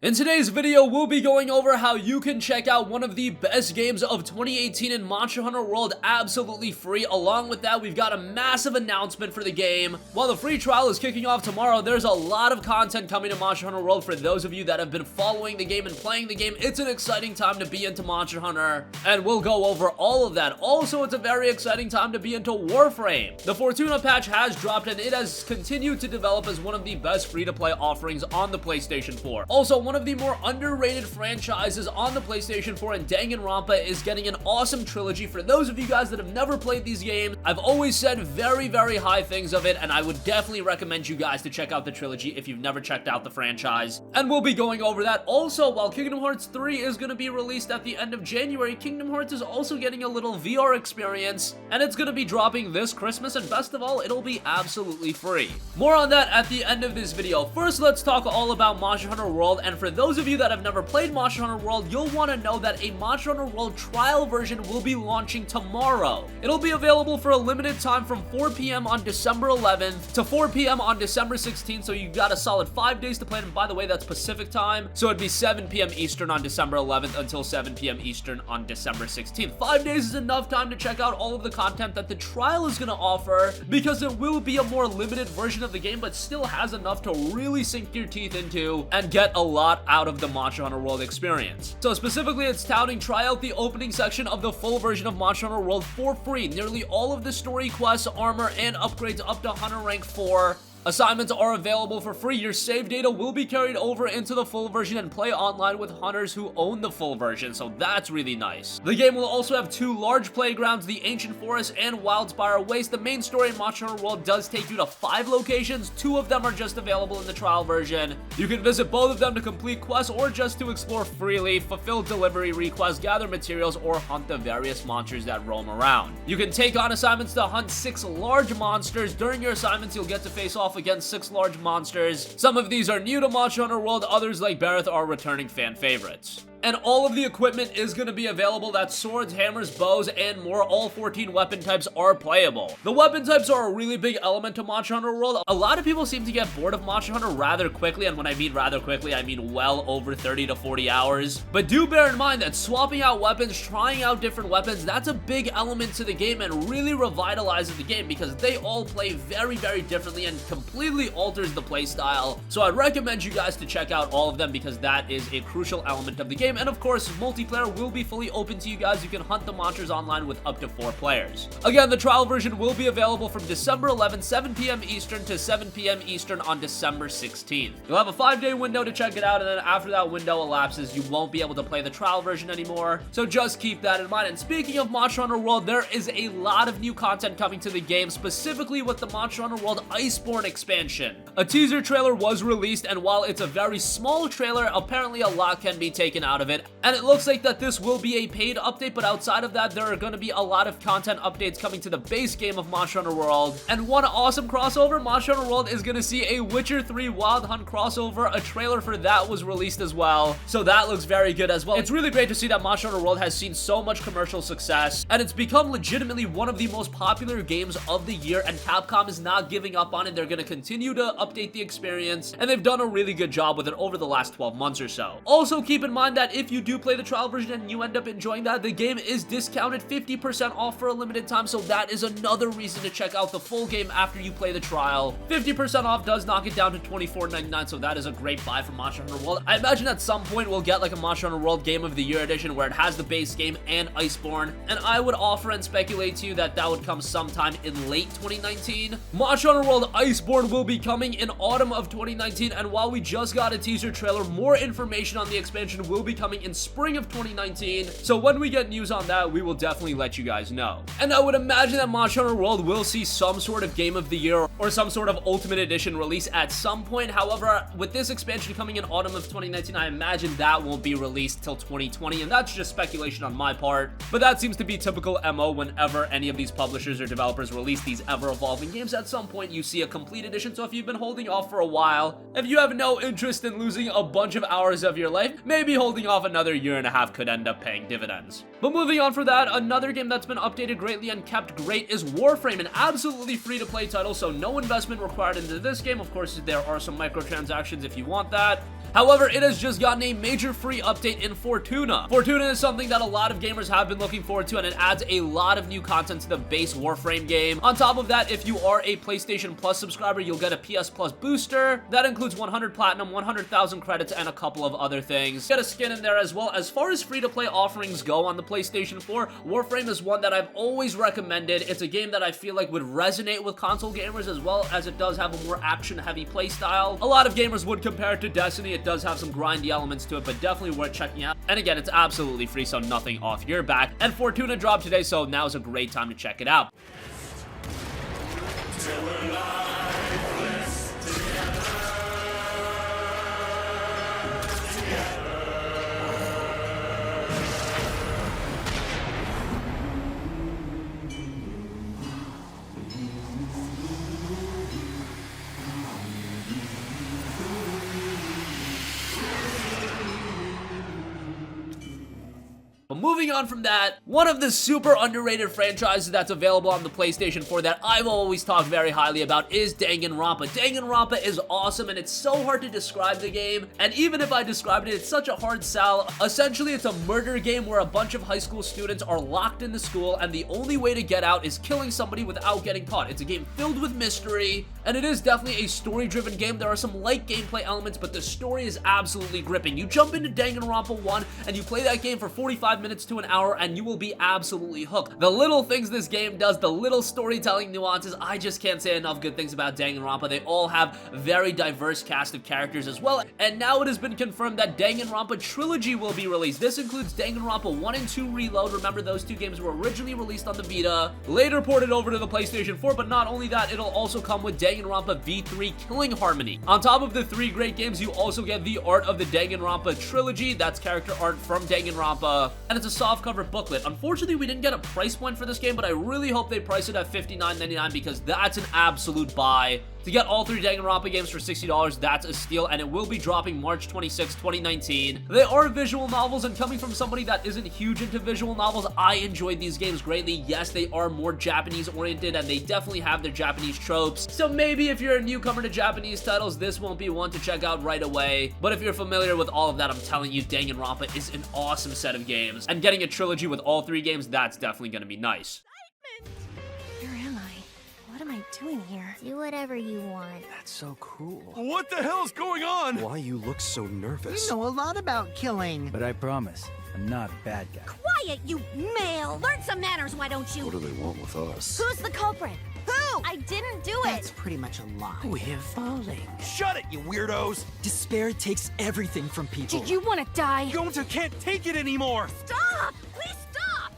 In today's video, we'll be going over how you can check out one of the best games of 2018 in Monster Hunter World absolutely free. Along with that, we've got a massive announcement for the game. While the free trial is kicking off tomorrow, there's a lot of content coming to Monster Hunter World for those of you that have been following the game and playing the game. It's an exciting time to be into Monster Hunter, and we'll go over all of that. Also, it's a very exciting time to be into Warframe. The Fortuna patch has dropped, and it has continued to develop as one of the best free-to-play offerings on the PlayStation 4. Also, one of the more underrated franchises on the PlayStation 4 and Danganronpa is getting an awesome trilogy. For those of you guys that have never played these games, I've always said very, very high things of it, and I would definitely recommend you guys to check out the trilogy if you've never checked out the franchise. And we'll be going over that. Also, while Kingdom Hearts 3 is going to be released at the end of January, Kingdom Hearts is also getting a little VR experience, and it's going to be dropping this Christmas, and best of all, it'll be absolutely free. More on that at the end of this video. First, let's talk all about Monster Hunter World, and for those of you that have never played Monster Hunter World, you'll want to know that a Monster Hunter World trial version will be launching tomorrow. It'll be available for a limited time from 4 p.m. on December 11th to 4 p.m. on December 16th, so you've got a solid 5 days to play it, and by the way, that's Pacific time, so it'd be 7 p.m. Eastern on December 11th until 7 p.m. Eastern on December 16th. 5 days is enough time to check out all of the content that the trial is going to offer, because it will be a more limited version of the game, but still has enough to really sink your teeth into and get a lot out of the Monster Hunter World experience. So specifically, it's touting try out the opening section of the full version of Monster Hunter World for free. Nearly all of the story quests, armor, and upgrades up to Hunter rank 4. Assignments are available for free. Your save data will be carried over into the full version and play online with hunters who own the full version, so that's really nice. The game will also have 2 large playgrounds, the Ancient Forest and Wildspire Waste. The main story in Monster Hunter World does take you to 5 locations. 2 of them are just available in the trial version. You can visit both of them to complete quests or just to explore freely, fulfill delivery requests, gather materials, or hunt the various monsters that roam around. You can take on assignments to hunt 6 large monsters. During your assignments, you'll get to face off against 6 large monsters. Some of these are new to Monster Hunter World, others like Barrett are returning fan favorites. And all of the equipment is going to be available. That's swords, hammers, bows, and more. All 14 weapon types are playable. The weapon types are a really big element to Monster Hunter World. A lot of people seem to get bored of Monster Hunter rather quickly, and when I mean rather quickly, I mean well over 30 to 40 hours. But do bear in mind that swapping out weapons, trying out different weapons, that's a big element to the game and really revitalizes the game because they all play very, very differently and completely alters the playstyle. So I'd recommend you guys to check out all of them because that is a crucial element of the game. And of course, multiplayer will be fully open to you guys. You can hunt the monsters online with up to 4 players. Again, the trial version will be available from December 11th, 7 p.m. Eastern to 7 p.m. Eastern on December 16th. You'll have a 5-day window to check it out, and then after that window elapses, you won't be able to play the trial version anymore. So just keep that in mind. And speaking of Monster Hunter World, there is a lot of new content coming to the game, specifically with the Monster Hunter World Iceborne expansion. A teaser trailer was released, and while it's a very small trailer, apparently a lot can be taken out of it. And it looks like that this will be a paid update, but outside of that, there are going to be a lot of content updates coming to the base game of Monster Hunter World. And one awesome crossover, Monster Hunter World is going to see a Witcher 3 Wild Hunt crossover. A trailer for that was released as well, so that looks very good as well. It's really great to see that Monster Hunter World has seen so much commercial success, and it's become legitimately one of the most popular games of the year, and Capcom is not giving up on it. They're going to continue to update the experience, and they've done a really good job with it over the last 12 months or so. Also, keep in mind that if you do play the trial version and you end up enjoying that, the game is discounted 50% off for a limited time, so that is another reason to check out the full game after you play the trial. 50% off does knock it down to $24.99, so that is a great buy for Monster Hunter World. I imagine at some point we'll get like a Monster Hunter World Game of the Year edition where it has the base game and Iceborne, and I would offer and speculate to you that that would come sometime in late 2019. Monster Hunter World Iceborne will be coming in autumn of 2019, and while we just got a teaser trailer, more information on the expansion will be coming in spring of 2019, so when we get news on that, we will definitely let you guys know. And I would imagine that Monster Hunter World will see some sort of Game of the Year or some sort of Ultimate Edition release at some point. However, with this expansion coming in autumn of 2019, I imagine that won't be released till 2020, and that's just speculation on my part, but that seems to be typical MO whenever any of these publishers or developers release these ever-evolving games. At some point, you see a complete edition, so if you've been holding off for a while, if you have no interest in losing a bunch of hours of your life, maybe holding off another year and a half could end up paying dividends. But moving on for that, another game that's been updated greatly and kept great is Warframe, an absolutely free-to-play title, so no investment required into this game. Of course, there are some microtransactions if you want that. However, it has just gotten a major free update in Fortuna. Fortuna is something that a lot of gamers have been looking forward to, and it adds a lot of new content to the base Warframe game. On top of that, if you are a PlayStation Plus subscriber, you'll get a PS Plus booster. That includes 100 platinum, 100,000 credits, and a couple of other things. Get a skin in there as well. As far as free-to-play offerings go on the PlayStation 4, Warframe is one that I've always recommended. It's a game that I feel like would resonate with console gamers, as well as it does have a more action-heavy playstyle. A lot of gamers would compare it to Destiny. It does have some grindy elements to it, but definitely worth checking out. And again, it's absolutely free, so nothing off your back. And Fortuna dropped today, so now is a great time to check it out. But moving on from that, one of the super underrated franchises that's available on the PlayStation 4 that I've always talked very highly about is Danganronpa. Danganronpa is awesome, and it's so hard to describe the game, and even if I described it, it's such a hard sell. Essentially, it's a murder game where a bunch of high school students are locked in the school, and the only way to get out is killing somebody without getting caught. It's a game filled with mystery, and it is definitely a story-driven game. There are some light gameplay elements, but the story is absolutely gripping. You jump into Danganronpa 1, and you play that game for 45 minutes to an hour, and you will be absolutely hooked. The little things this game does, the little storytelling nuances, I just can't say enough good things about Danganronpa. They all have very diverse cast of characters as well, and now it has been confirmed that Danganronpa Trilogy will be released. This includes Danganronpa 1 and 2 Reload. Remember, those two games were originally released on the Vita, later ported over to the PlayStation 4, but not only that, it'll also come with Danganronpa V3 Killing Harmony. On top of the 3 great games, you also get the art of the Danganronpa Trilogy. That's character art from Danganronpa, and it's a softcover booklet. Unfortunately, we didn't get a price point for this game, but I really hope they price it at $59.99 because that's an absolute buy. To get all 3 Danganronpa games for $60, that's a steal, and it will be dropping March 26, 2019. They are visual novels, and coming from somebody that isn't huge into visual novels, I enjoyed these games greatly. Yes, they are more Japanese-oriented, and they definitely have their Japanese tropes, so maybe if you're a newcomer to Japanese titles, this won't be one to check out right away. But if you're familiar with all of that, I'm telling you, Danganronpa is an awesome set of games, and getting a trilogy with all 3 games, that's definitely going to be nice. Where am I? What am I doing here? Do whatever you want. That's so cool. What the hell's going on? Why you look so nervous? You know a lot about killing. But I promise, I'm not a bad guy. Quiet, you male! Learn some manners, why don't you? What do they want with us? Who's the culprit? Who? I didn't do That's it! pretty much a lie. We're falling. Shut it, you weirdos! Despair takes everything from people. Did you want to die? Gonta can't take it anymore! Stop! Please stop!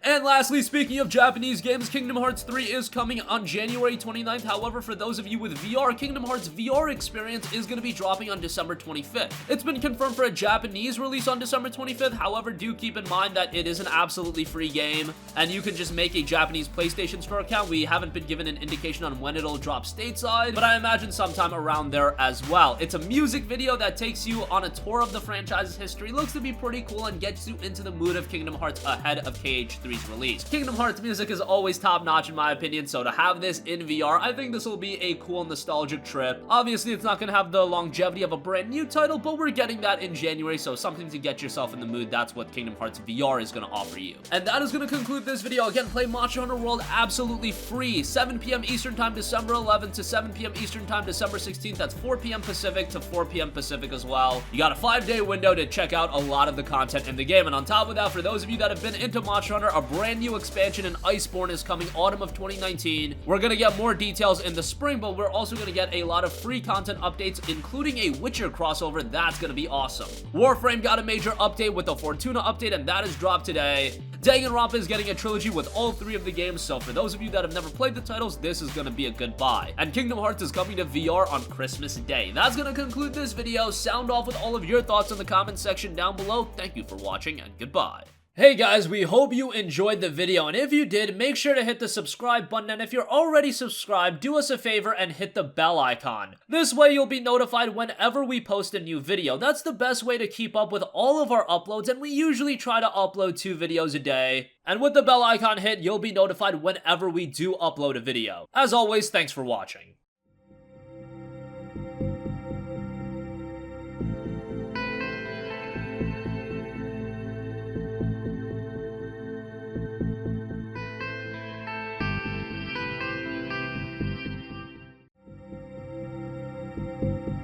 And lastly, speaking of Japanese games, Kingdom Hearts 3 is coming on January 29th. However, for those of you with VR, Kingdom Hearts VR experience is going to be dropping on December 25th. It's been confirmed for a Japanese release on December 25th. However, do keep in mind that it is an absolutely free game, and you can just make a Japanese PlayStation Store account. We haven't been given an indication on when it'll drop stateside, but I imagine sometime around there as well. It's a music video that takes you on a tour of the franchise's history. Looks to be pretty cool and gets you into the mood of Kingdom Hearts ahead of KH3's release. Kingdom Hearts music is always top-notch in my opinion, so to have this in VR, I think this will be a cool nostalgic trip. Obviously, it's not going to have the longevity of a brand new title, but we're getting that in January, so something to get yourself in the mood. That's what Kingdom Hearts VR is going to offer you. And that is going to conclude this video. Again, play Monster Hunter World absolutely free. 7 p.m. Eastern Time, December 11th to 7 p.m. Eastern Time, December 16th. That's 4 p.m. Pacific to 4 p.m. Pacific as well. You got a 5-day window to check out a lot of the content in the game. And on top of that, for those of you that have been into Monster Hunter, a brand new expansion in Iceborne is coming autumn of 2019. We're gonna get more details in the spring, but we're also gonna get a lot of free content updates, including a Witcher crossover. That's gonna be awesome. Warframe got a major update with the Fortuna update, and that is dropped today. Danganronpa is getting a trilogy with all 3 of the games, so for those of you that have never played the titles, this is gonna be a good buy. And Kingdom Hearts is coming to VR on Christmas Day. That's gonna conclude this video. Sound off with all of your thoughts in the comment section down below. Thank you for watching, and goodbye. Hey guys, we hope you enjoyed the video, and if you did, make sure to hit the subscribe button, and if you're already subscribed, do us a favor and hit the bell icon. This way you'll be notified whenever we post a new video. That's the best way to keep up with all of our uploads, and we usually try to upload 2 videos a day. And with the bell icon hit, you'll be notified whenever we do upload a video. As always, thanks for watching. you.